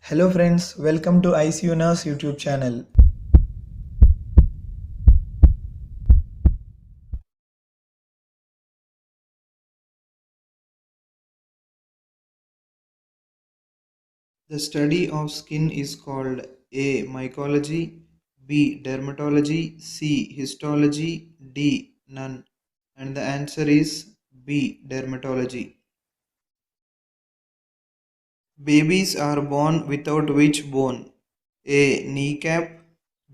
Hello friends, welcome to ICU Nurse YouTube channel. The study of skin is called A. Mycology, B. Dermatology, C. Histology, D. None. And the answer is B. Dermatology. Babies are born without which bone? A. Kneecap,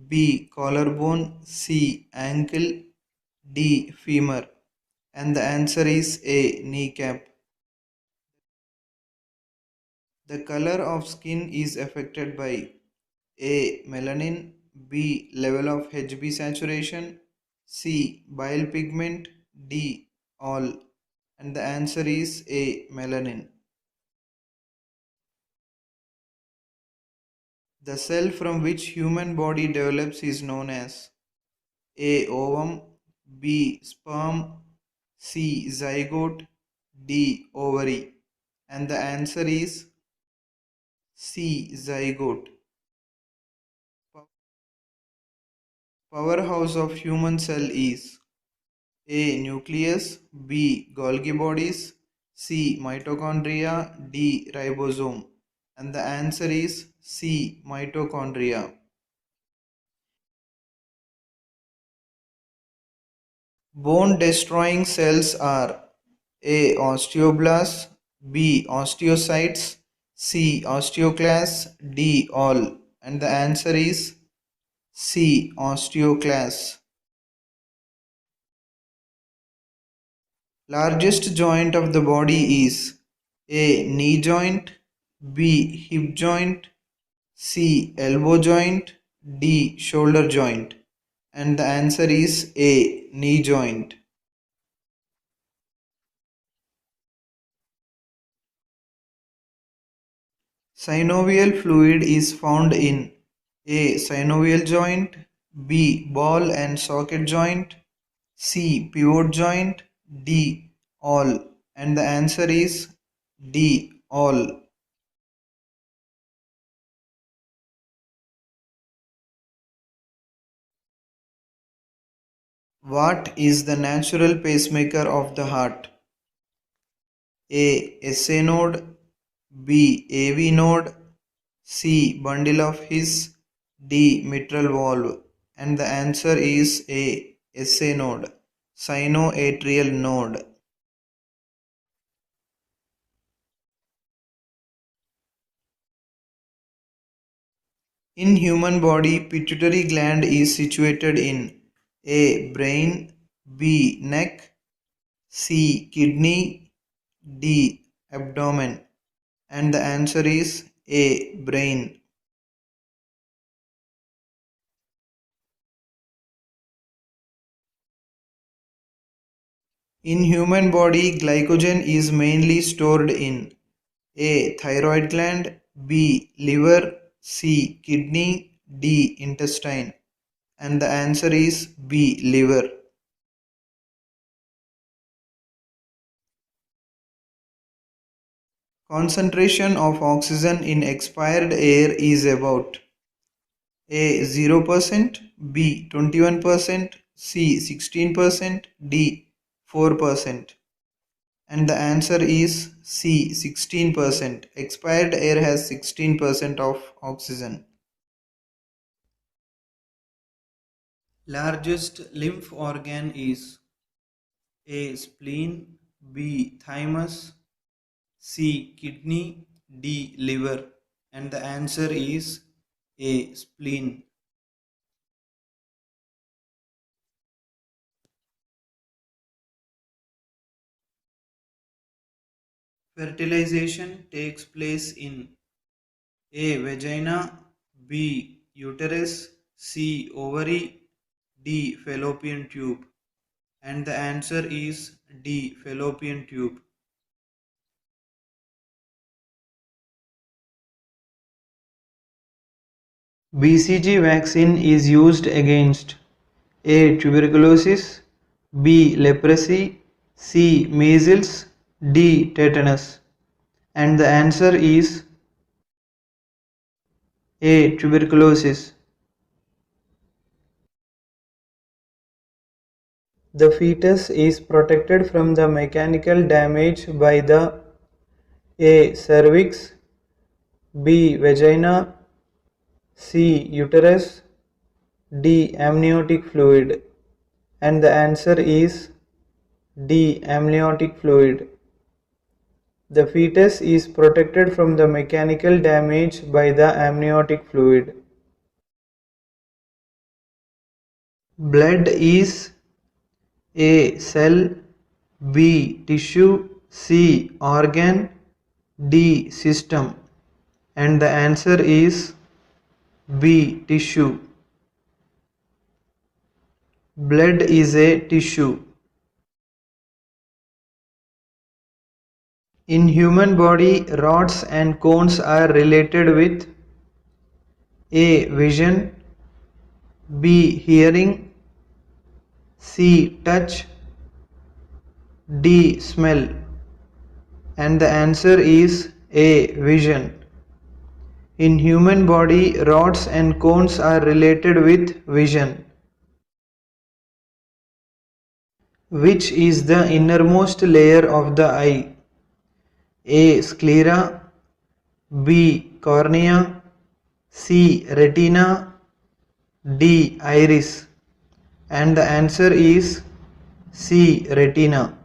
B. Collarbone, C. Ankle, D. Femur. And the answer is A. Kneecap. The color of skin is affected by A. Melanin, B. Level of Hb saturation, C. Bile pigment, D. All. And the answer is A. Melanin. The cell from which human body develops is known as A. Ovum, B. Sperm, C. Zygote, D. Ovary. And the answer is C. Zygote. Powerhouse of human cell is A. Nucleus, B. Golgi bodies, C. Mitochondria, D. Ribosome. And the answer is C. Mitochondria. Bone destroying cells are A. Osteoblasts, B. Osteocytes, C. Osteoclasts, D. All. And the answer is C. Osteoclasts. Largest joint of the body is A. Knee joint, B. Hip joint, C. Elbow joint, D. Shoulder joint. And the answer is A. Knee joint. Synovial fluid is found in A. Synovial joint, B. Ball and socket joint, C. Pivot joint, D. All. And the answer is D. All. What is the natural pacemaker of the heart? A. SA node, B. AV node, C. Bundle of His, D. Mitral valve. And the answer is A. SA node, sinoatrial node. In human body, pituitary gland is situated in A. Brain, B. Neck, C. Kidney, D. Abdomen. And the answer is A. Brain. In human body, glycogen is mainly stored in A. Thyroid gland, B. Liver, C. Kidney, D. Intestine. And the answer is B. Liver. Concentration of oxygen in expired air is about A. 0%, B. 21%, C. 16%, D. 4%. And the answer is C. 16%. Expired air has 16% of oxygen. Largest lymph organ is A. Spleen, B. Thymus, C. Kidney, D. Liver. And the answer is A. Spleen. Fertilization takes place in A. Vagina, B. Uterus, C. Ovary, D. Fallopian tube. And the answer is D. Fallopian tube. BCG vaccine is used against A. Tuberculosis, B. Leprosy, C. Measles, D. Tetanus. And the answer is A. Tuberculosis. The fetus is protected from the mechanical damage by the A. cervix, B. vagina, C. uterus, D. amniotic fluid. And the answer is D. amniotic fluid. The fetus is protected from the mechanical damage by the amniotic fluid. Blood is A. cell, B. tissue, C. organ, D. system. And the answer is B. tissue. Blood is a tissue. In human body, rods and cones are related with A. vision, B. hearing, C. touch, D. smell. And the answer is A. vision. In human body, rods and cones are related with vision. Which is the innermost layer of the eye? A. sclera, B. cornea, C. retina, D. iris. And the answer is C. retina.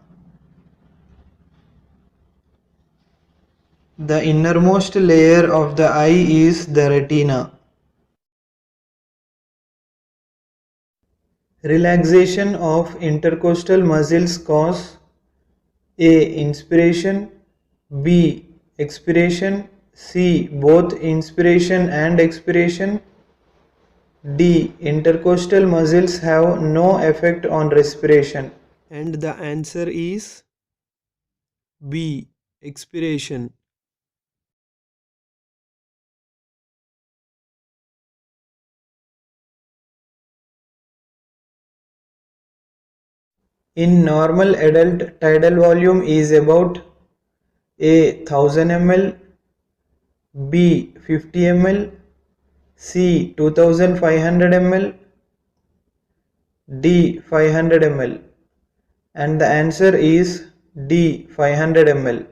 The innermost layer of the eye is the retina. Relaxation of intercostal muscles cause A. inspiration, B. expiration, C. both inspiration and expiration, D. intercostal muscles have no effect on respiration. And the answer is B. expiration. In normal adult, tidal volume is about A. 1000 ml, B. 50 ml, C. 2500 ml, D. 500 ml. And the answer is D. 500 ml.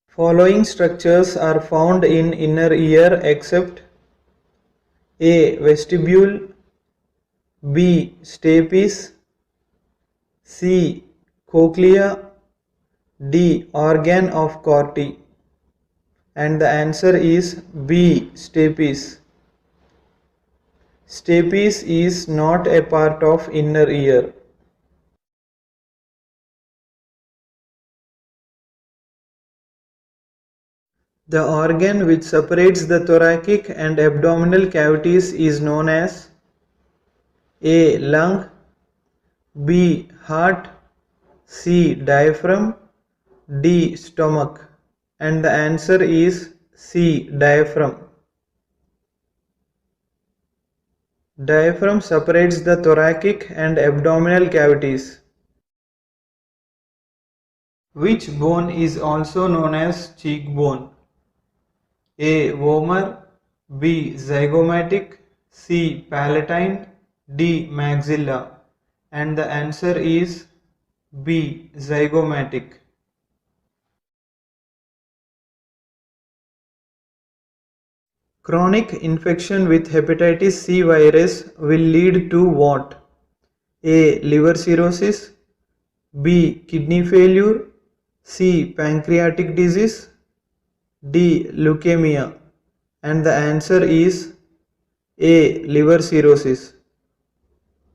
Following structures are found in inner ear except A. vestibule, B. stapes, C. cochlea, D. organ of Corti. And the answer is B. stapes. Stapes is not a part of inner ear. The organ which separates the thoracic and abdominal cavities is known as A. lung, B. heart, C. diaphragm, D. stomach. And the answer is C. diaphragm. Diaphragm separates the thoracic and abdominal cavities. Which bone is also known as cheekbone? A. vomer, B. zygomatic, C. palatine, D. maxilla. And the answer is B. zygomatic. Chronic infection with hepatitis C virus will lead to what? A. liver cirrhosis, B. kidney failure, C. pancreatic disease, D. leukemia. And the answer is A. liver cirrhosis.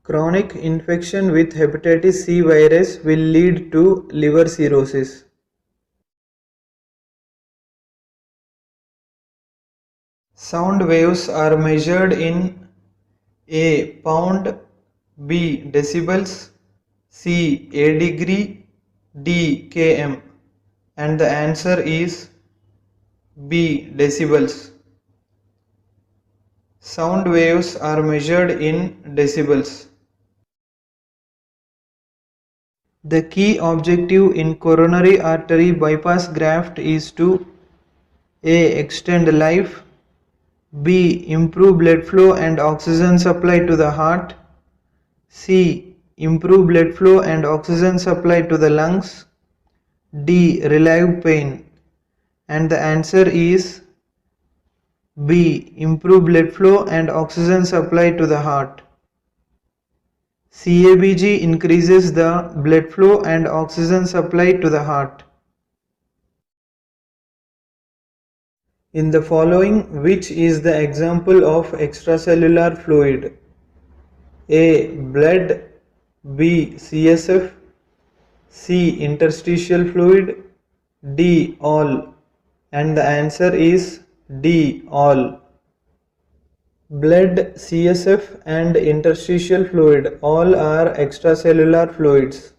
Chronic infection with hepatitis C virus will lead to liver cirrhosis. Sound waves are measured in A. pound, B. decibels, C. a degree, D. km. And the answer is B. decibels. Sound waves are measured in decibels. The key objective in coronary artery bypass graft is to A. Extend life, B. Improve blood flow and oxygen supply to the heart, C. Improve blood flow and oxygen supply to the lungs, D. Relieve pain. And the answer is B. Improve blood flow and oxygen supply to the heart. CABG increases the blood flow and oxygen supply to the heart. In the following, which is the example of extracellular fluid? A. Blood, B. CSF, C. Interstitial fluid, D. All. And the answer is D. All. Blood, CSF and interstitial fluid all are extracellular fluids.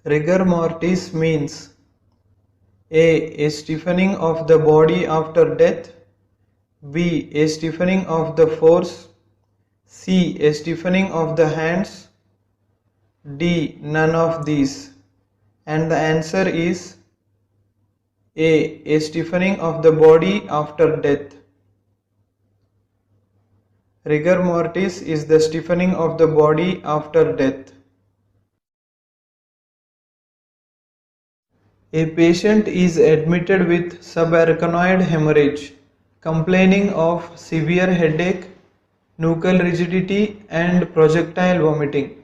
Rigor mortis means A. A stiffening of the body after death, B. A stiffening of the force, C. A stiffening of the hands, D. None of these. And the answer is A. A stiffening of the body after death. Rigor mortis is the stiffening of the body after death. A patient is admitted with subarachnoid hemorrhage, complaining of severe headache, nuchal rigidity and projectile vomiting.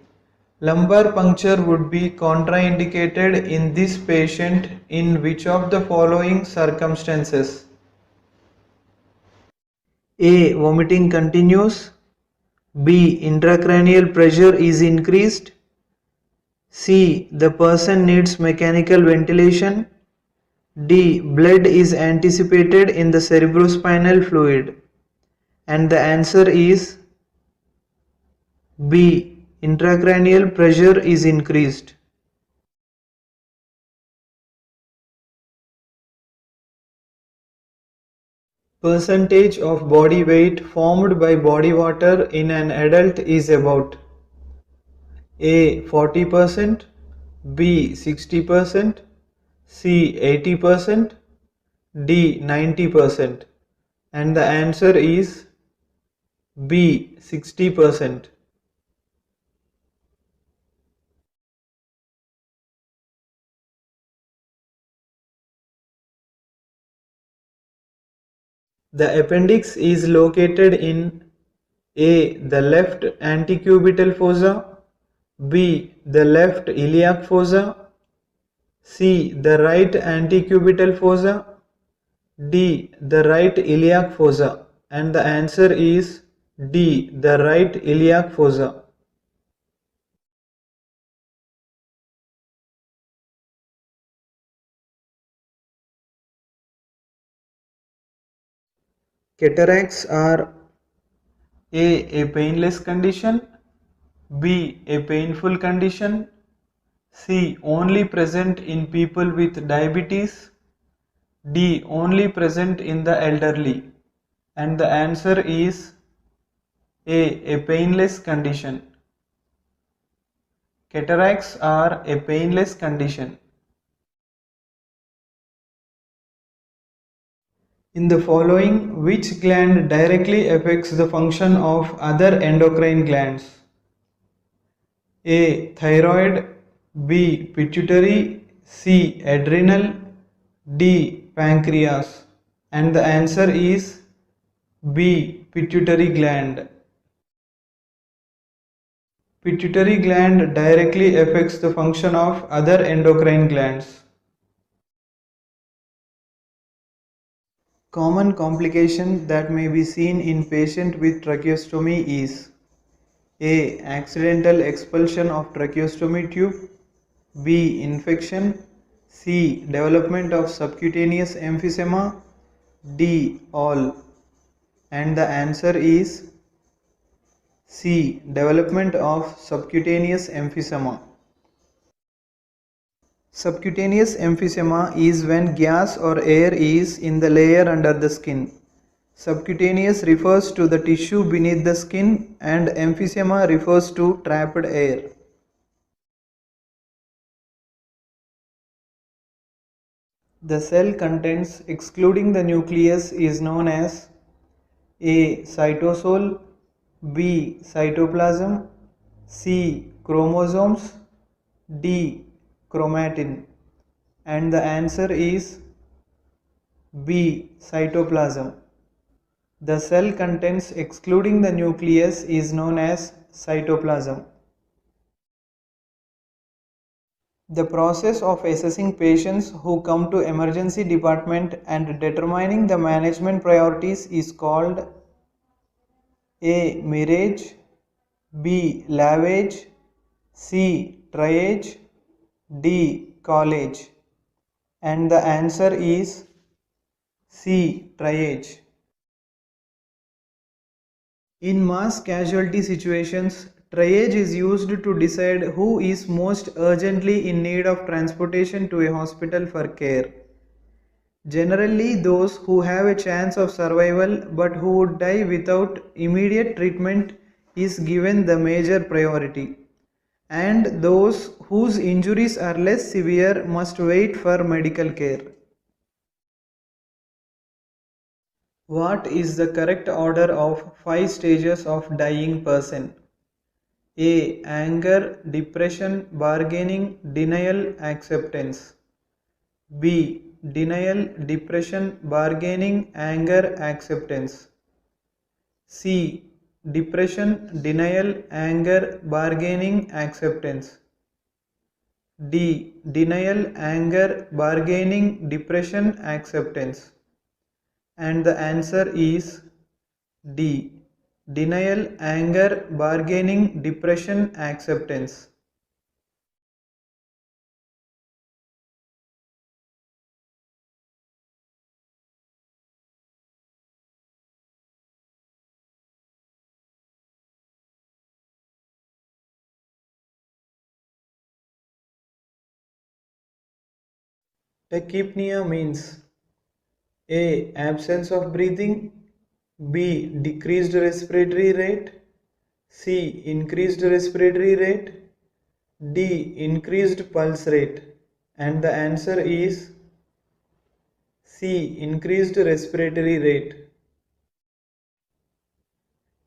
Lumbar puncture would be contraindicated in this patient in which of the following circumstances? A. Vomiting continues, B. Intracranial pressure is increased, C. The person needs mechanical ventilation, D. Blood is anticipated in the cerebrospinal fluid. And the answer is B. Intracranial pressure is increased. Percentage of body weight formed by body water in an adult is about A. 40%, B. 60%, C. 80%, D. 90%. And the answer is B. 60%. The appendix is located in A. The left antecubital fossa, B. The left iliac fossa, C. The right antecubital fossa, D. The right iliac fossa. And the answer is D. The right iliac fossa. Cataracts are A painless condition, B. A painful condition, C. Only present in people with diabetes, D. Only present in the elderly. And the answer is A painless condition. Cataracts are a painless condition. In the following, which gland directly affects the function of other endocrine glands? A. Thyroid, B. Pituitary, C. Adrenal, D. Pancreas. And the answer is B. Pituitary gland. Pituitary gland directly affects the function of other endocrine glands. Common complication that may be seen in patient with tracheostomy is A. Accidental expulsion of tracheostomy tube, B. Infection, C. Development of subcutaneous emphysema, D. All. And the answer is C. Development of subcutaneous emphysema. Subcutaneous emphysema is when gas or air is in the layer under the skin. Subcutaneous refers to the tissue beneath the skin and emphysema refers to trapped air. The cell contents excluding the nucleus is known as A. Cytosol, B. Cytoplasm, C. Chromosomes, D. Chromatin. And the answer is B. Cytoplasm. The cell contents excluding the nucleus is known as cytoplasm. The process of assessing patients who come to emergency department and determining the management priorities is called A. Mirage, B. Lavage, C. Triage, D. Collage. And the answer is C. Triage. In mass casualty situations, triage is used to decide who is most urgently in need of transportation to a hospital for care. Generally, those who have a chance of survival but who would die without immediate treatment is given the major priority, and those whose injuries are less severe must wait for medical care. What is the correct order of 5 stages of dying person? A. Anger, depression, bargaining, denial, acceptance. B. Denial, depression, bargaining, anger, acceptance. C. Depression, denial, anger, bargaining, acceptance. D. Denial, anger, bargaining, depression, acceptance. And the answer is D. Denial, anger, bargaining, depression, acceptance. Tachypnea means A. Absence of breathing, B. Decreased respiratory rate, C. Increased respiratory rate, D. Increased pulse rate. And the answer is C. Increased respiratory rate.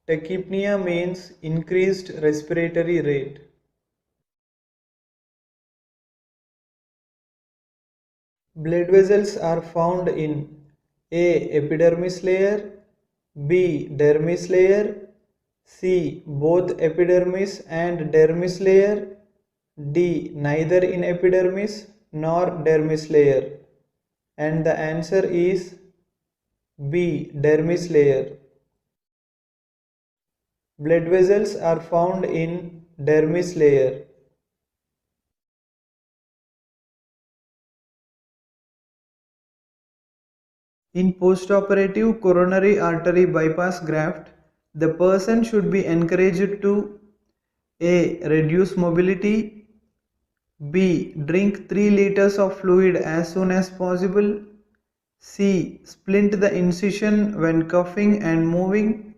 Tachypnea means increased respiratory rate. Blood vessels are found in A. Epidermis layer, B. Dermis layer, C. Both epidermis and dermis layer, D. Neither in epidermis nor dermis layer. And the answer is B. Dermis layer. Blood vessels are found in dermis layer. In postoperative coronary artery bypass graft, the person should be encouraged to A. Reduce mobility, B. Drink 3 liters of fluid as soon as possible, C. Splint the incision when coughing and moving,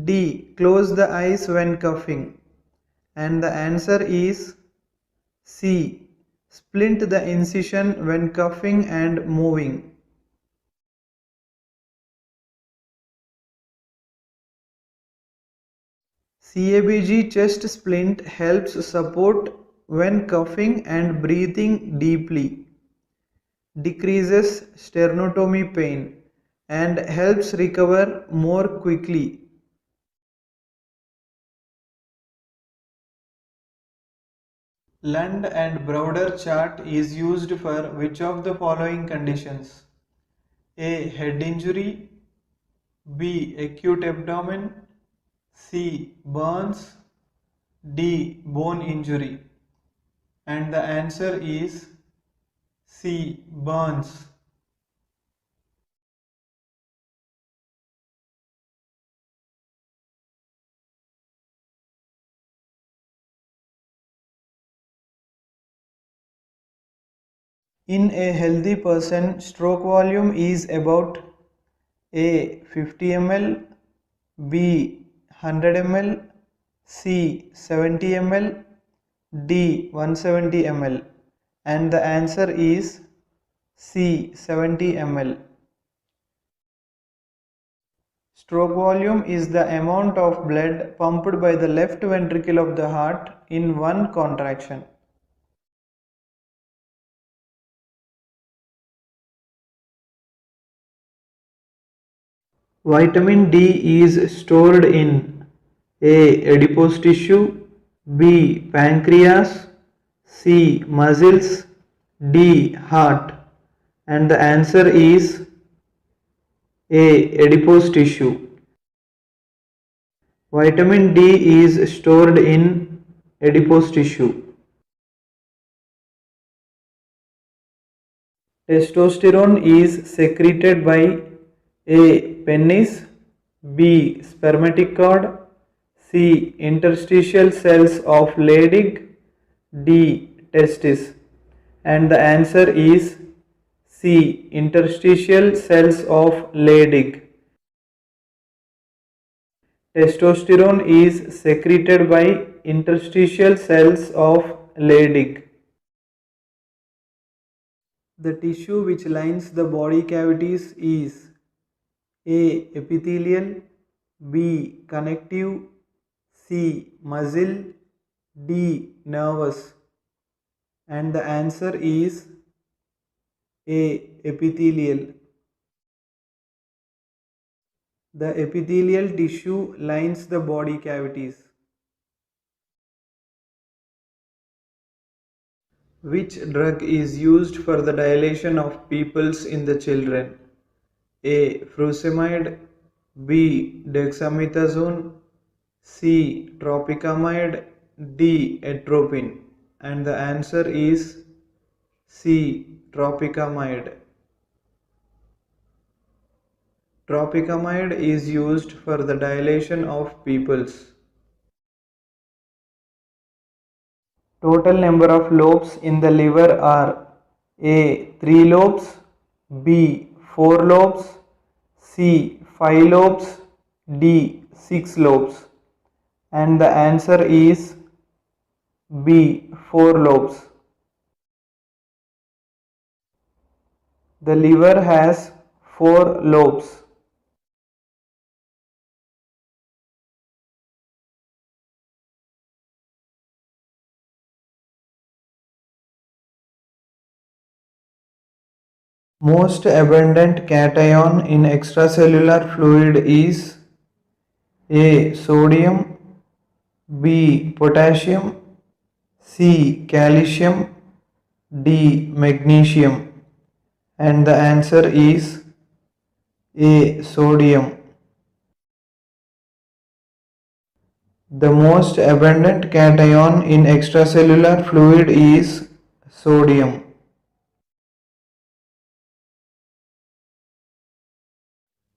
D. Close the eyes when coughing. And the answer is C. Splint the incision when coughing and moving. CABG chest splint helps support when coughing and breathing deeply, decreases sternotomy pain, and helps recover more quickly. Lund and Browder chart is used for which of the following conditions? A. Head injury, B. Acute abdomen, C. Burns, D. Bone injury. And the answer is C. Burns. In a healthy person, stroke volume is about A 50 ml, B 100 ml, C 70 ml, D 170 ml, and the answer is C 70 ml. Stroke volume is the amount of blood pumped by the left ventricle of the heart in one contraction. Vitamin D is stored in A. Adipose tissue, B. Pancreas, C. Muscles, D. Heart, and the answer is A. Adipose tissue. Vitamin D is stored in adipose tissue. Testosterone is secreted by A. Penis, B. Spermatic cord, C. Interstitial cells of Leydig, D. Testis, and the answer is C. Interstitial cells of Leydig. Testosterone is secreted by interstitial cells of Leydig. The tissue which lines the body cavities is A. Epithelial, B. Connective, C. Muscle, D. Nervous, and the answer is A. Epithelial. The epithelial tissue lines the body cavities. Which drug is used for the dilation of pupils in the children? A. Furosemide, B. Dexamethasone, C. Tropicamide, D. Atropine, and the answer is C. Tropicamide. Tropicamide is used for the dilation of pupils. Total number of lobes in the liver are A. 3 lobes, B. 4 lobes, C. 5 lobes, D. 6 lobes, and the answer is B. 4 lobes. The liver has 4 lobes. Most abundant cation in extracellular fluid is A. Sodium, B. Potassium, C. Calcium, D. Magnesium, and the answer is A. Sodium. The most abundant cation in extracellular fluid is sodium.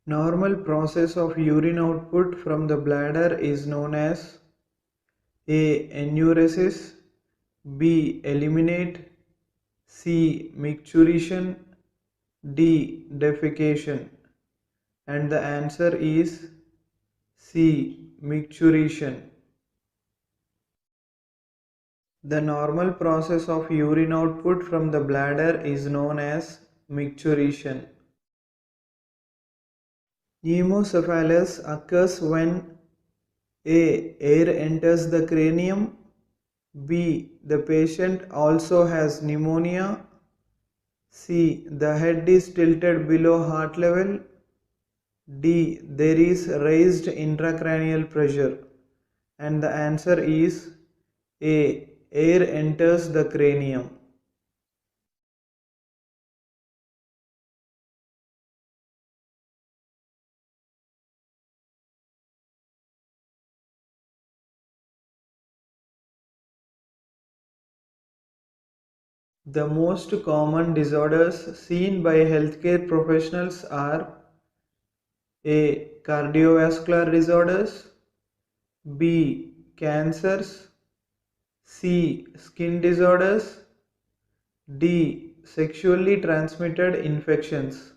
Normal process of urine output from the bladder is known as A. Enuresis, B. Eliminate, C. Micturition, D. Defecation, and the answer is C. Micturition. The normal process of urine output from the bladder is known as micturition. Pneumocephalus occurs when A. Air enters the cranium, B. The patient also has pneumonia, C. The head is tilted below heart level, D. There is raised intracranial pressure, and the answer is A. Air enters the cranium. The most common disorders seen by healthcare professionals are A. Cardiovascular disorders, B. Cancers, C. Skin disorders, D. Sexually transmitted infections,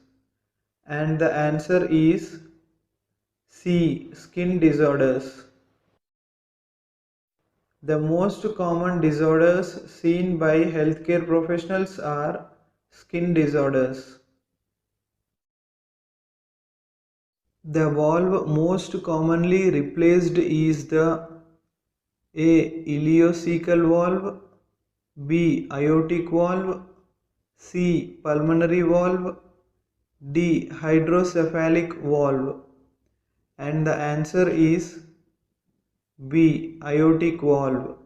And the answer is C. Skin disorders. The most common disorders seen by healthcare professionals are skin disorders. The valve most commonly replaced is the A. Ileocecal valve, B. Aortic valve, C. Pulmonary valve, D. Hydrocephalic valve. And the answer is B. Aortic valve.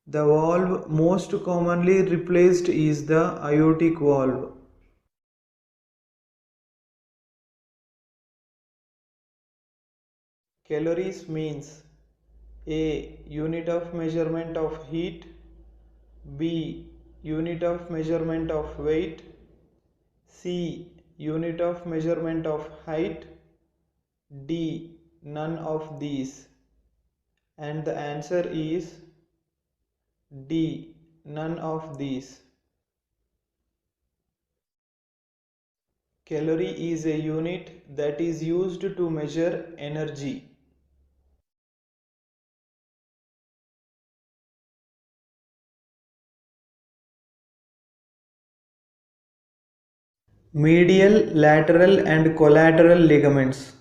The valve most commonly replaced is the aortic valve. Calories means A. Unit of measurement of heat, B. Unit of measurement of weight, C. Unit of measurement of height, D. None of these. And the answer is D. None of these. Calorie is a unit that is used to measure energy. Medial, lateral and collateral ligaments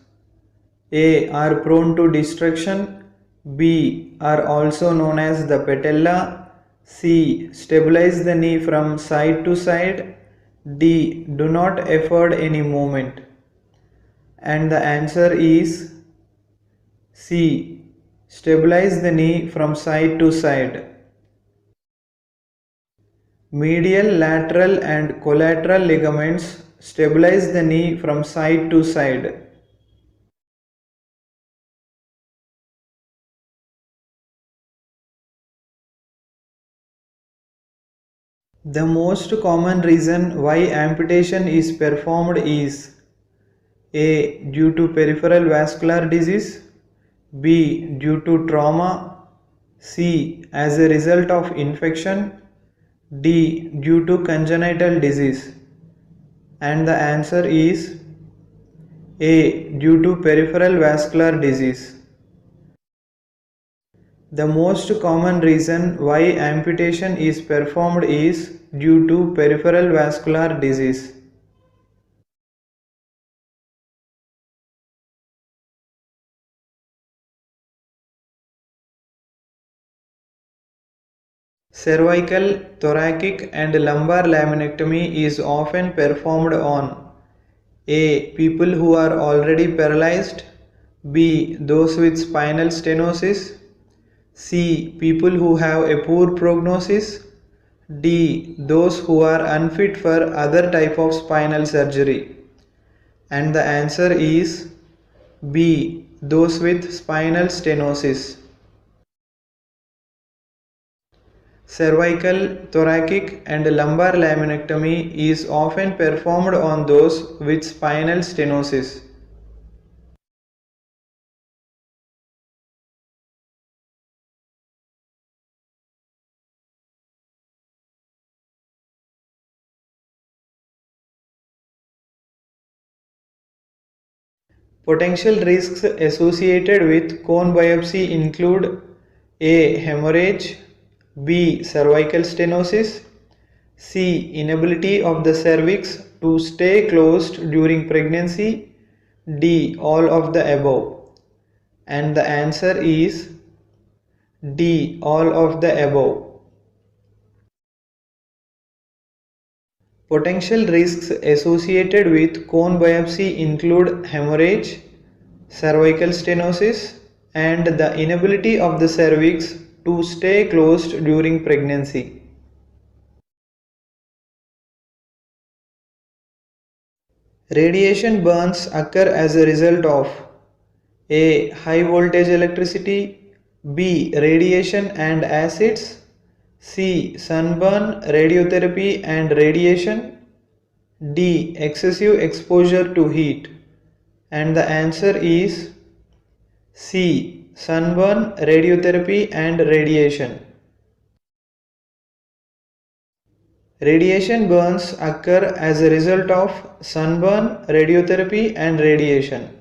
A. Are prone to destruction, B. Are also known as the patella, C. Stabilize the knee from side to side, D. Do not afford any movement. And the answer is C. Stabilize the knee from side to side. Medial, lateral and collateral ligaments stabilize the knee from side to side. The most common reason why amputation is performed is A. Due to peripheral vascular disease, B. Due to trauma, C. As a result of infection, D. Due to congenital disease. And the answer is A. Due to peripheral vascular disease. The most common reason why amputation is performed is due to peripheral vascular disease. Cervical, thoracic and lumbar laminectomy is often performed on A. People who are already paralyzed, B. Those with spinal stenosis, C. People who have a poor prognosis, D. Those who are unfit for other type of spinal surgery. And the answer is B. Those with spinal stenosis. Cervical, thoracic and lumbar laminectomy is often performed on those with spinal stenosis. Potential risks associated with cone biopsy include A. Hemorrhage, B. Cervical stenosis, C. Inability of the cervix to stay closed during pregnancy, D. All of the above. And the answer is D. All of the above. Potential risks associated with cone biopsy include hemorrhage, cervical stenosis, and the inability of the cervix to stay closed during pregnancy. Radiation burns occur as a result of A. High voltage electricity, B. Radiation and acids, C. Sunburn, radiotherapy and radiation, D. Excessive exposure to heat. And the answer is C. Sunburn, radiotherapy and radiation. Radiation burns occur as a result of sunburn, radiotherapy, and radiation.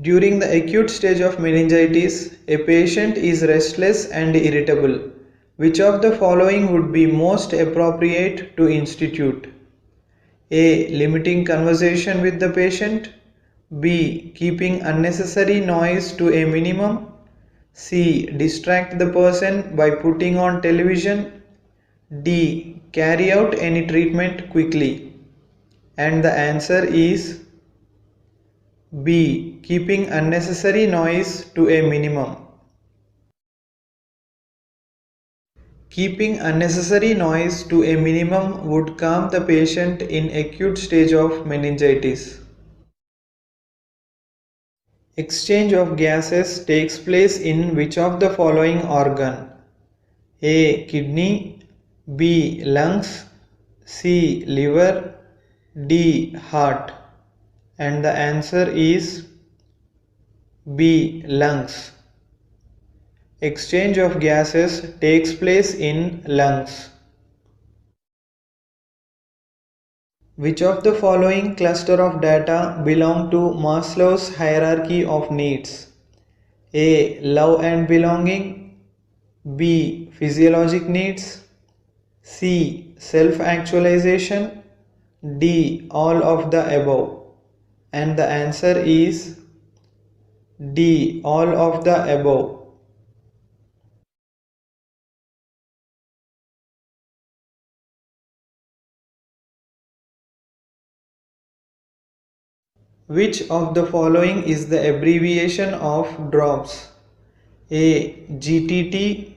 During the acute stage of meningitis, a patient is restless and irritable. Which of the following would be most appropriate to institute? A. Limiting conversation with the patient. B. Keeping unnecessary noise to a minimum. C. Distract the person by putting on television. D. Carry out any treatment quickly. And the answer is B. Keeping unnecessary noise to a minimum. Keeping unnecessary noise to a minimum would calm the patient in acute stage of meningitis. Exchange of gases takes place in which of the following organ? A. Kidney. B. Lungs. C. Liver. D. Heart. And the answer is B. Lungs. Exchange of gases takes place in lungs. Which of the following cluster of data belong to Maslow's hierarchy of needs? A. Love and belonging. B. Physiologic needs. C. Self-actualization. D. All of the above. And the answer is D. All of the above. Which of the following is the abbreviation of DROPS? A. GTT.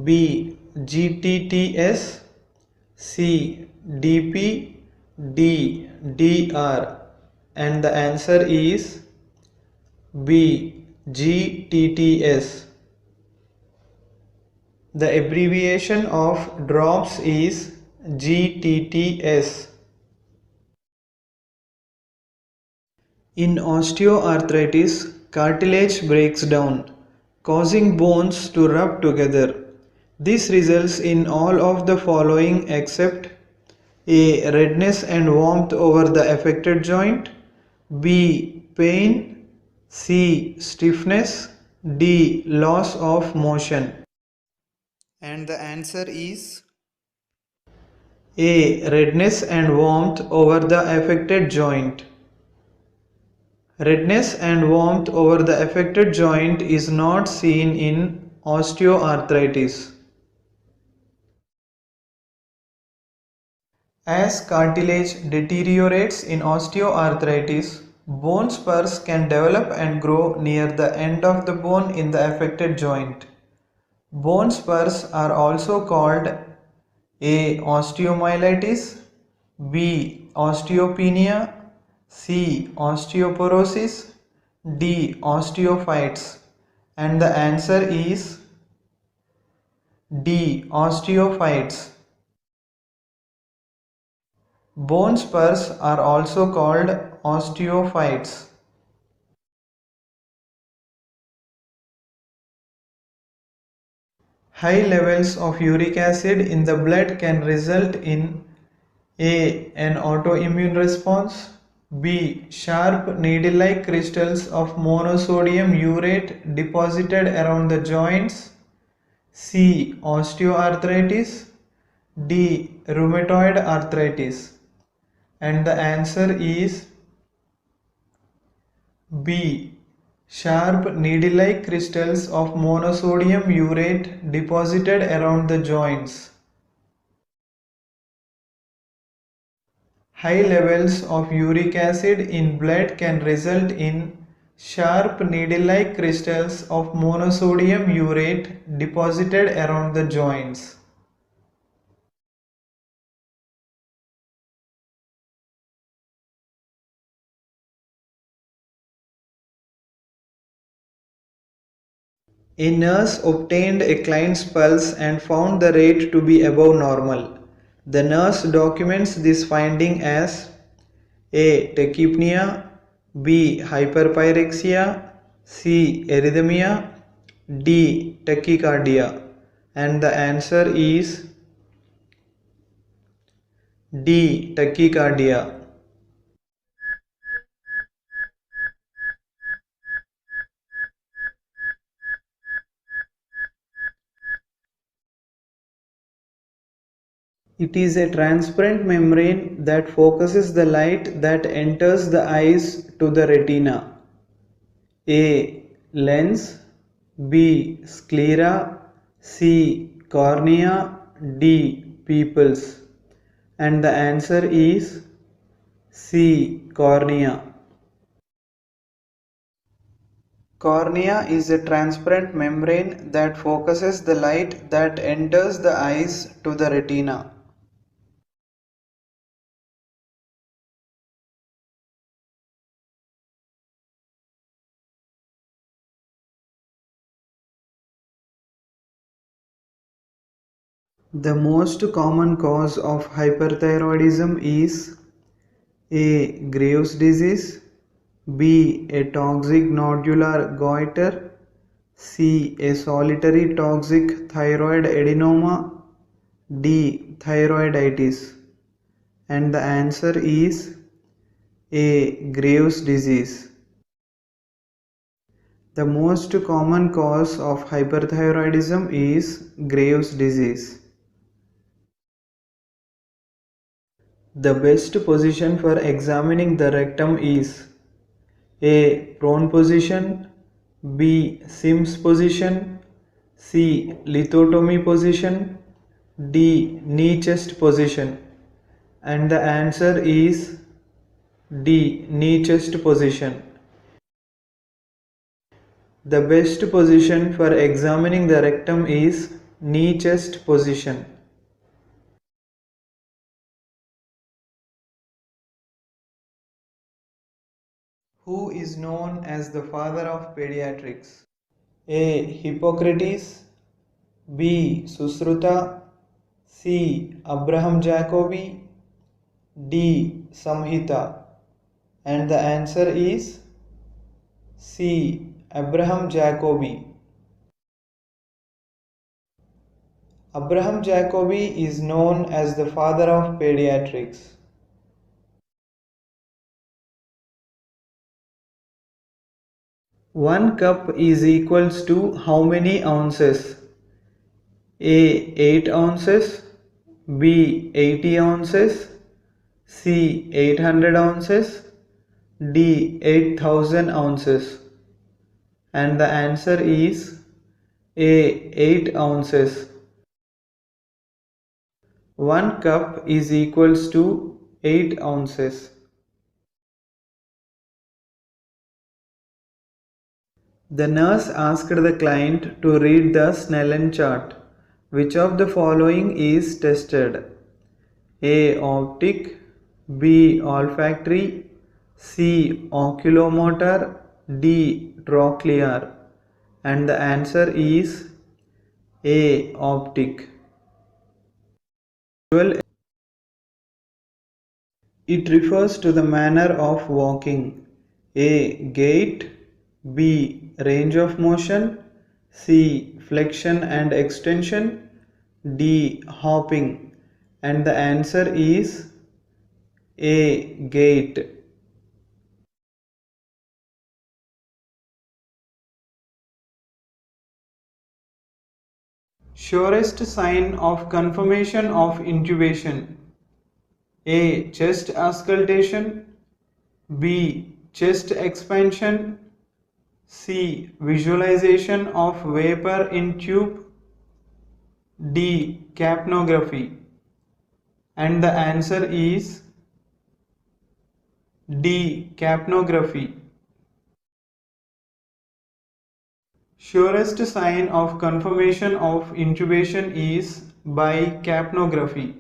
B. GTTS. C. DP. D. DR. And the answer is B. GTTS. The abbreviation of DROPS is GTTS. In osteoarthritis, cartilage breaks down, causing bones to rub together. This results in all of the following except A. Redness and warmth over the affected joint. B. Pain. C. Stiffness. D. Loss of motion. And the answer is A. Redness and warmth over the affected joint. Redness and warmth over the affected joint is not seen in osteoarthritis. As cartilage deteriorates in osteoarthritis, bone spurs can develop and grow near the end of the bone in the affected joint. Bone spurs are also called A. Osteomyelitis, B. Osteopenia, C. Osteoporosis, D. Osteophytes. And the answer is D. Osteophytes. Bone spurs are also called osteophytes. High levels of uric acid in the blood can result in A. An autoimmune response, B. Sharp needle-like crystals of monosodium urate deposited around the joints, C. Osteoarthritis, D. Rheumatoid arthritis. And the answer is B. Sharp needle-like crystals of monosodium urate deposited around the joints. High levels of uric acid in blood can result in sharp needle-like crystals of monosodium urate deposited around the joints. A nurse obtained a client's pulse and found the rate to be above normal. The nurse documents this finding as A. Tachypnea, B. Hyperpyrexia, C. Arrhythmia, D. Tachycardia. And the answer is D. Tachycardia. It is a transparent membrane that focuses the light that enters the eyes to the retina. A. Lens. B. Sclera. C. Cornea. D. Pupils. And the answer is C. Cornea. Cornea is a transparent membrane that focuses the light that enters the eyes to the retina. The most common cause of hyperthyroidism is A. Graves' disease, B. A toxic nodular goiter, C. A solitary toxic thyroid adenoma, D. Thyroiditis. And the answer is A. Graves' disease. The most common cause of hyperthyroidism is Graves' disease. The best position for examining the rectum is A. Prone position, B. Sims position, C. Lithotomy position, D. Knee chest position. And the answer is D. Knee chest position. The best position for examining the rectum is knee chest position. Who is known as the father of pediatrics? A. Hippocrates, B. Susruta, C. Abraham Jacobi, D. Samhita. And the answer is C. Abraham Jacobi. Abraham Jacobi is known as the father of pediatrics. One cup is equals to how many ounces? A. 8 ounces, B. 80 ounces, C. 800 ounces, D. 8000 ounces. And the answer is A. 8 ounces. 1 cup is equals to 8 ounces. The nurse asked the client to read the Snellen chart. Which of the following is tested? A. Optic, B. Olfactory, C. Oculomotor, D. Trochlear. And the answer is A. Optic. It refers to the manner of walking. A. Gait, B. Range of motion, C. Flexion and extension, D. Hopping. And the answer is A. Gait. Surest sign of confirmation of intubation. A. Chest auscultation, B. Chest expansion, C. Visualization of vapor in tube, D. Capnography. And the answer is D. Capnography. Surest sign of confirmation of intubation is by capnography.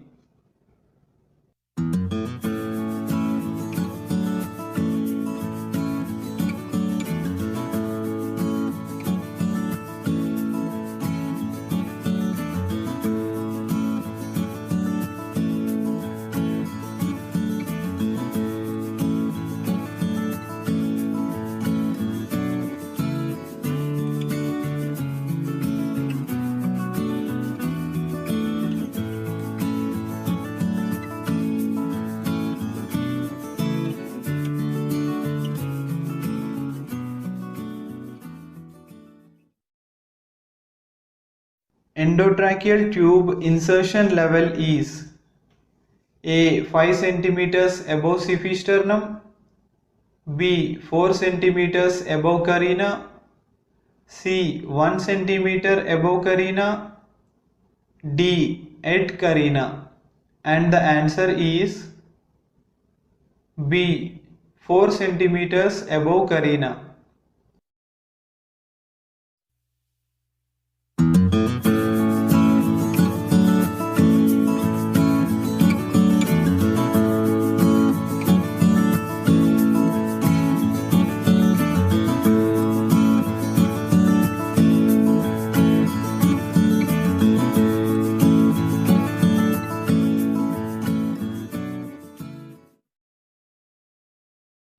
endotracheal tube insertion level is A. 5 centimeters above cephisternum, B. 4 centimeters above carina, C. 1 centimeter above carina, D. At carina. And the answer is B. 4 centimeters above carina.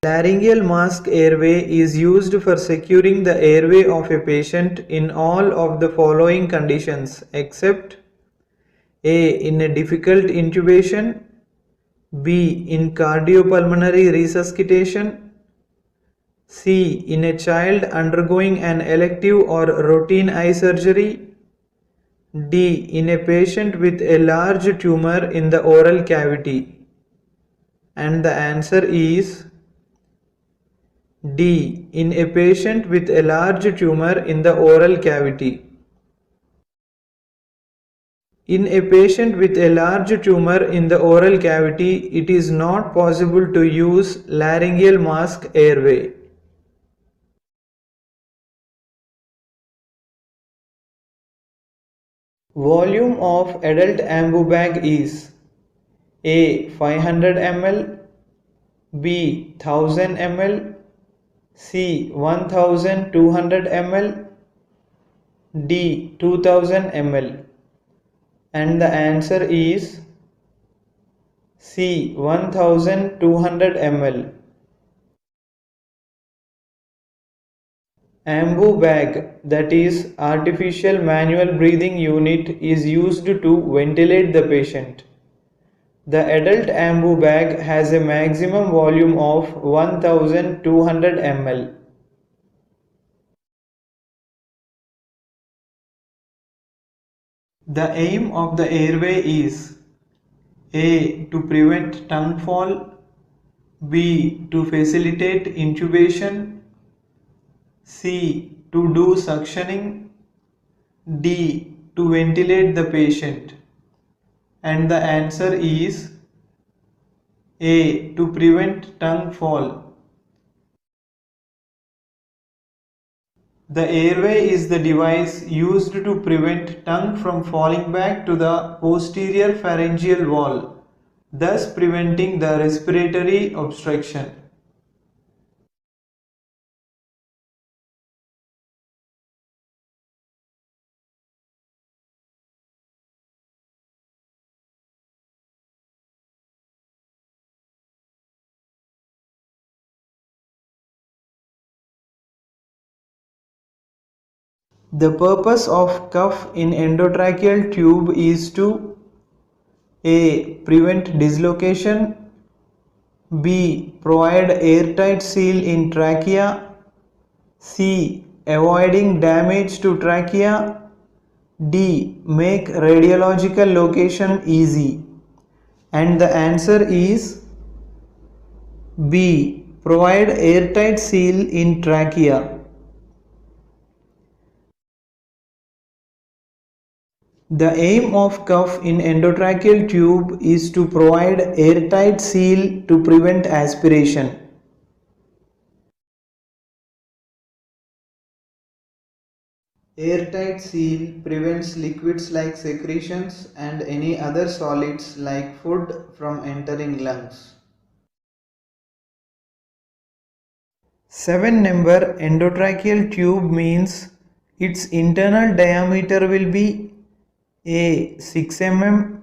Laryngeal mask airway is used for securing the airway of a patient in all of the following conditions except A. In a difficult intubation, B. In cardiopulmonary resuscitation, C. In a child undergoing an elective or routine eye surgery, D. In a patient with a large tumor in the oral cavity. And the answer is D. In a patient with a large tumor in the oral cavity. In a patient with a large tumor in the oral cavity, it is not possible to use laryngeal mask airway. Volume of adult ambu bag is A. 500 ml, B. 1000 ml, C. 1200 ml, D. 2000 ml. And the answer is C. 1200 ml. Ambu bag, that is artificial manual breathing unit, is used to ventilate the patient. The adult ambu bag has a maximum volume of 1200 ml. The aim of the airway is A. To prevent tongue fall, B. To facilitate intubation, C. To do suctioning, D. To ventilate the patient. And the answer is A. To prevent tongue fall. The airway is the device used to prevent tongue from falling back to the posterior pharyngeal wall, thus preventing the respiratory obstruction. The purpose of cuff in endotracheal tube is to A. Prevent dislocation, B. Provide airtight seal in trachea, C. Avoiding damage to trachea, D. Make radiological location easy. And the answer is B. Provide airtight seal in trachea. The aim of cuff in endotracheal tube is to provide airtight seal to prevent aspiration. Airtight seal prevents liquids like secretions and any other solids like food from entering lungs. 7-number endotracheal tube means its internal diameter will be A. 6 mm,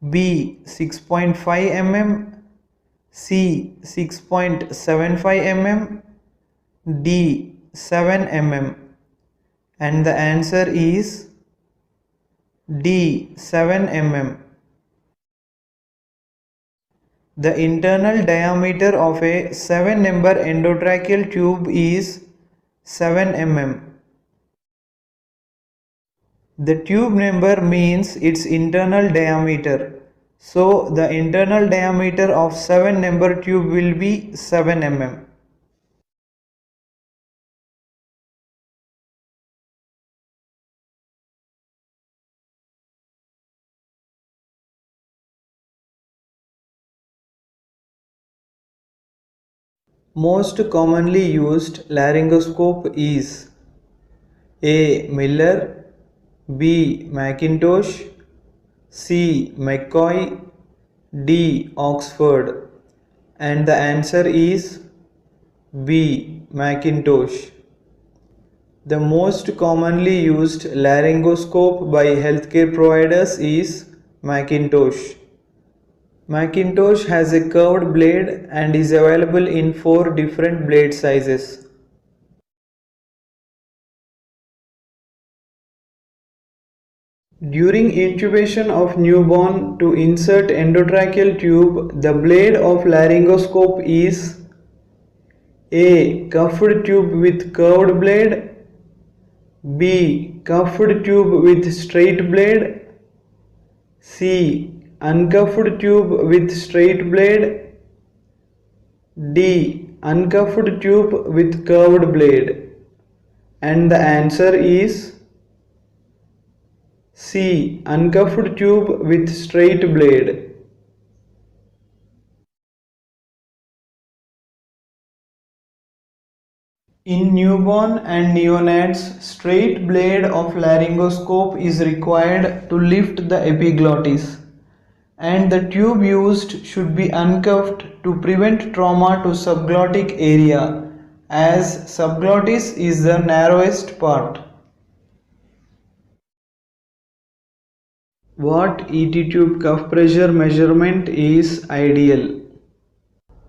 B. 6.5 mm, C. 6.75 mm, D. 7 mm. And the answer is D. 7 mm. The internal diameter of a 7-number endotracheal tube is 7 mm. The tube number means its internal diameter. So the internal diameter of 7 number tube will be 7 mm. Most commonly used laryngoscope is A. Miller, B. Macintosh, C. McCoy, D. Oxford, and the answer is B. Macintosh. The most commonly used laryngoscope by healthcare providers is Macintosh. Macintosh has a curved blade and is available in 4 different blade sizes. During intubation of newborn to insert endotracheal tube, the blade of laryngoscope is A. Cuffed tube with curved blade, B. Cuffed tube with straight blade, C. Uncuffed tube with straight blade, D. Uncuffed tube with curved blade. And the answer is C. Uncuffed tube with straight blade. In newborn and neonates, straight blade of laryngoscope is required to lift the epiglottis, and the tube used should be uncuffed to prevent trauma to subglottic area, as subglottis is the narrowest part. What ET tube cuff pressure measurement is ideal?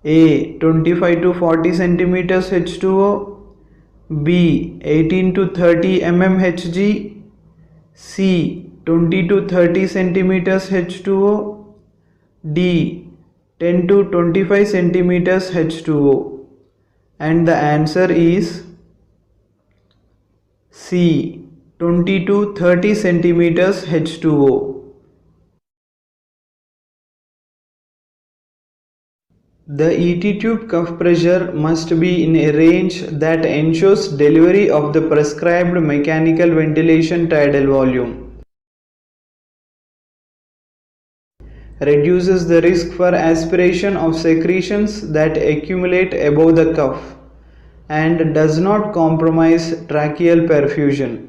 A. 25 to 40 centimeters H2O, B. 18 to 30 mmHg, C. 20 to 30 centimeters H2O, D. 10 to 25 centimeters H2O. And the answer is C. 20 to 30 centimeters H2O. The ET tube cuff pressure must be in a range that ensures delivery of the prescribed mechanical ventilation tidal volume, reduces the risk for aspiration of secretions that accumulate above the cuff, and does not compromise tracheal perfusion.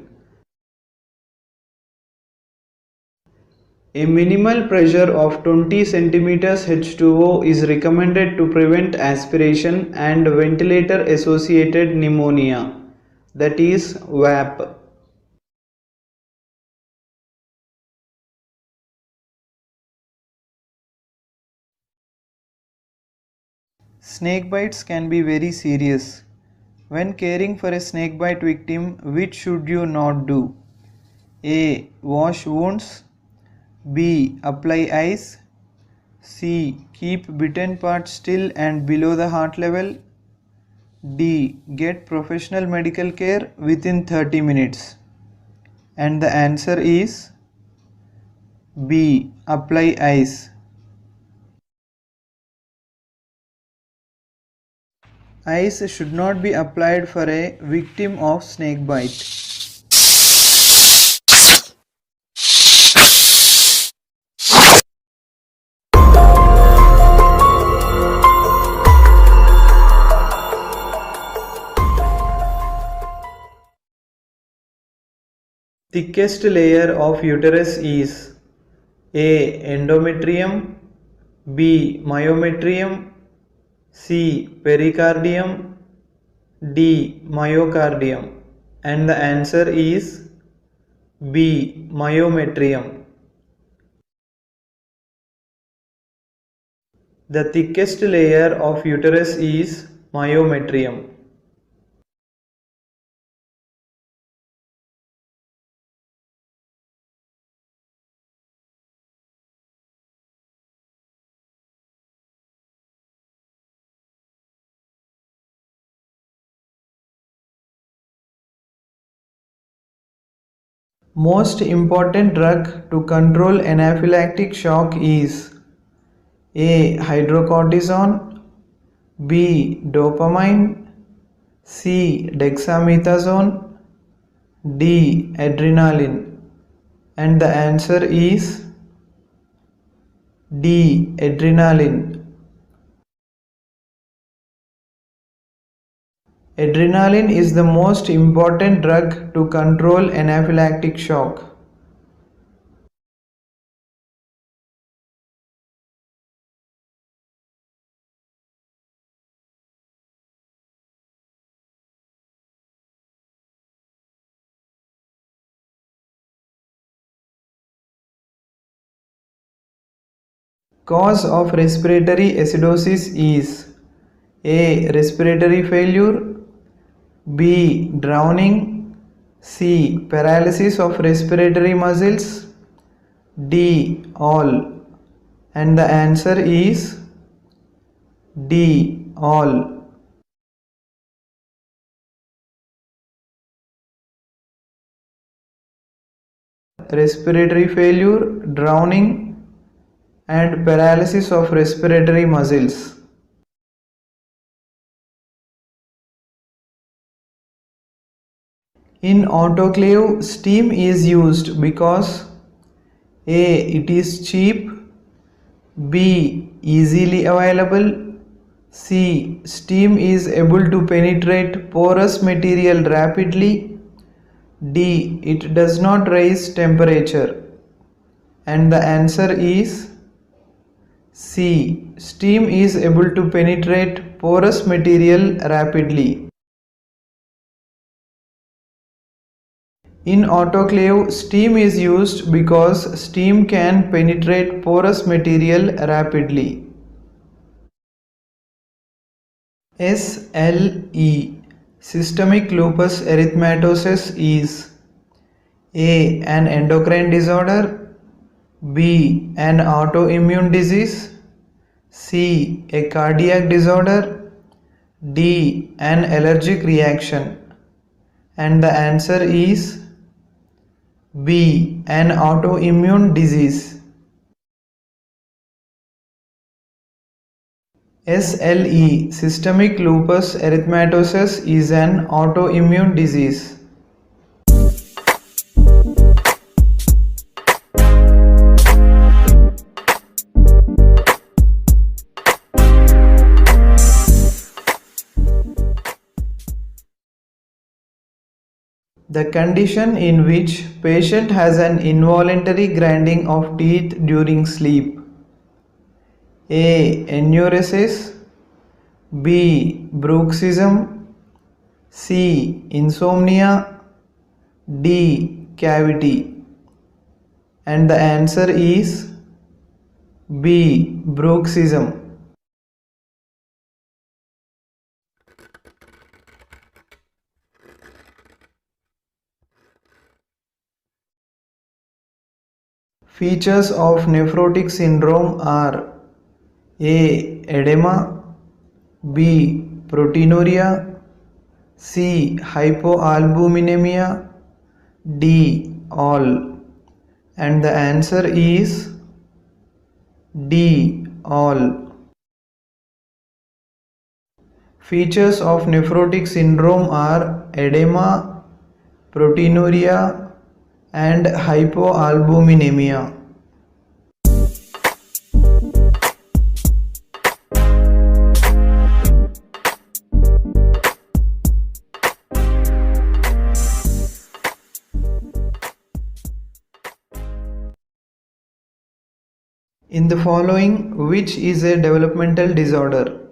A minimal pressure of 20 centimeters H2O is recommended to prevent aspiration and ventilator associated pneumonia, that is VAP. Snake bites can be very serious. When caring for a snake bite victim, which should you not do? A. Wash wounds, B. Apply ice, C. Keep bitten part still and below the heart level, D. Get professional medical care within 30 minutes. And the answer is B. Apply ice. Ice should not be applied for a victim of snake bite. Thickest layer of uterus is A. Endometrium, B. Myometrium, C. Pericardium, D. Myocardium. And the answer is B. Myometrium. The thickest layer of uterus is myometrium. Most important drug to control anaphylactic shock is A. Hydrocortisone, B. Dopamine, C. Dexamethasone, D. Adrenaline. And the answer is D. Adrenaline. Adrenaline is the most important drug to control anaphylactic shock. Cause of respiratory acidosis is A. Respiratory failure, B. Drowning, C. Paralysis of respiratory muscles, D. All. And the answer is D. All. Respiratory failure, drowning, and paralysis of respiratory muscles. In autoclave, steam is used because A. It is cheap, B. Easily available, C. Steam is able to penetrate porous material rapidly, D. It does not raise temperature. And the answer is C. Steam is able to penetrate porous material rapidly. In autoclave, steam is used because steam can penetrate porous material rapidly. SLE, systemic lupus erythematosus, is A. An endocrine disorder, B. An autoimmune disease, C. A cardiac disorder, D. An allergic reaction. And the answer is B. An autoimmune disease. SLE, systemic lupus erythematosus, is an autoimmune disease. The condition in which patient has an involuntary grinding of teeth during sleep. A. Enuresis, B. Bruxism, C. Insomnia, D. Cavity. And the answer is B. Bruxism. Features of nephrotic syndrome are A. Edema, B. Proteinuria, C. Hypoalbuminemia, D. All. And the answer is D. All. Features of nephrotic syndrome are edema, proteinuria, and hypoalbuminemia. In the following, which is a developmental disorder?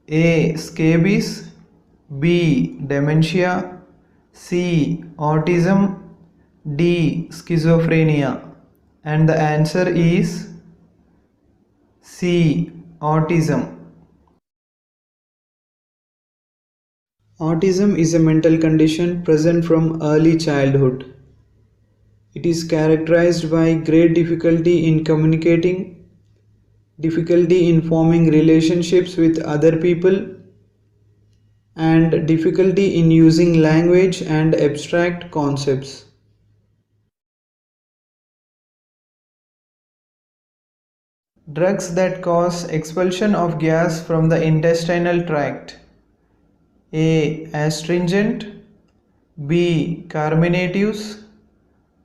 A. Scabies, B. Dementia, C. Autism, D. Schizophrenia. And the answer is C. Autism. Autism is a mental condition present from early childhood. It is characterized by great difficulty in communicating, difficulty in forming relationships with other people, and difficulty in using language and abstract concepts. Drugs that cause expulsion of gas from the intestinal tract. A. Astringent. B. Carminatives.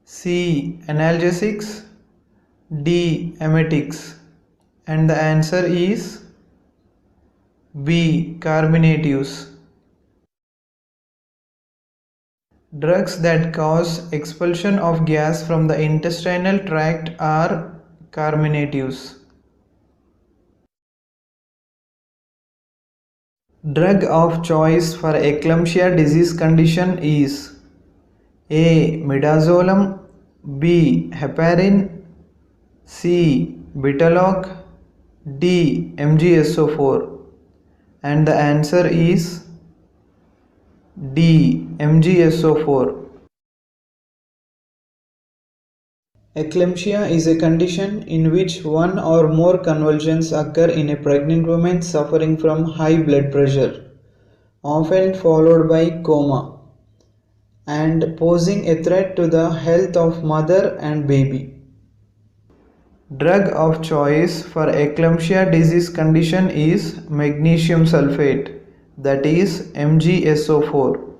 C. Analgesics. D. Emetics. And the answer is B. Carminatives. Drugs that cause expulsion of gas from the intestinal tract are carminatives. Drug of choice for eclampsia disease condition is A. Midazolam, B. Heparin, C. Bitaloc, D. MgSO4. And the answer is D. MgSO4. Eclampsia is a condition in which one or more convulsions occur in a pregnant woman suffering from high blood pressure, often followed by coma, and posing a threat to the health of mother and baby. Drug of choice for eclampsia disease condition is magnesium sulfate, that is MgSO4.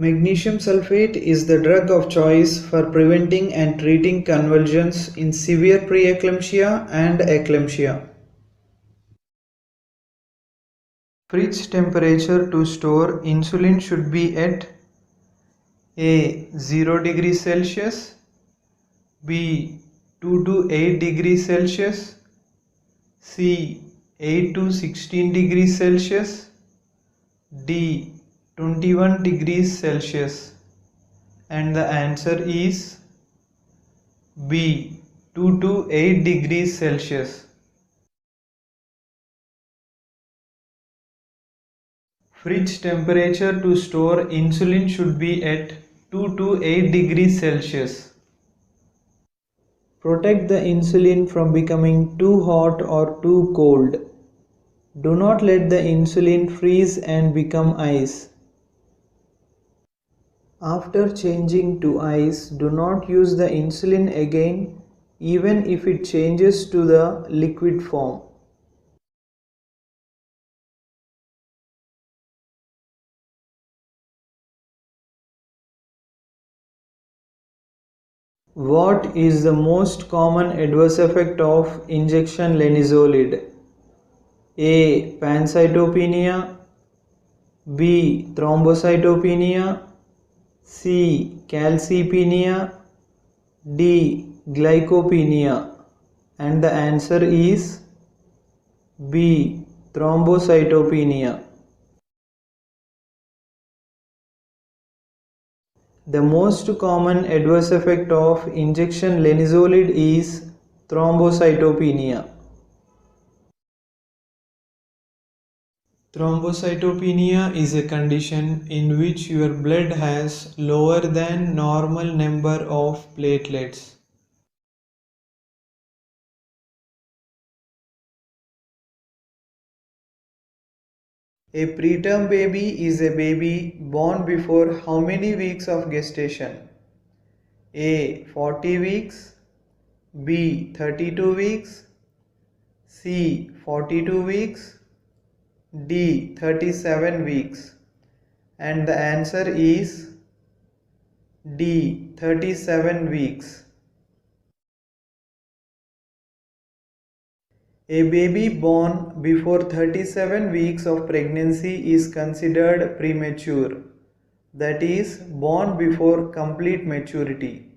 Magnesium sulfate is the drug of choice for preventing and treating convulsions in severe preeclampsia and eclampsia. Fridge temperature to store insulin should be at A. 0 degrees Celsius, B. 2 to 8 degrees Celsius, C. 8 to 16 degrees Celsius, D. 21 degrees Celsius. And the answer is B. 2 to 8 degrees Celsius. Fridge temperature to store insulin should be at 2 to 8 degrees Celsius. Protect the insulin from becoming too hot or too cold. Do not let the insulin freeze and become ice. After changing to ice, do not use the insulin again, even if it changes to the liquid form. What is the most common adverse effect of injection linezolid? A. Pancytopenia, B. Thrombocytopenia, C. Calcipenia, D. Glycopenia. And the answer is B. Thrombocytopenia. The most common adverse effect of injection linezolid is thrombocytopenia. Thrombocytopenia is a condition in which your blood has lower than normal number of platelets. A preterm baby is a baby born before how many weeks of gestation? A. 40 weeks, B. 32 weeks, C. 42 weeks, D. 37 weeks. And the answer is D. 37 weeks. A baby born before 37 weeks of pregnancy is considered premature, that is, born before complete maturity.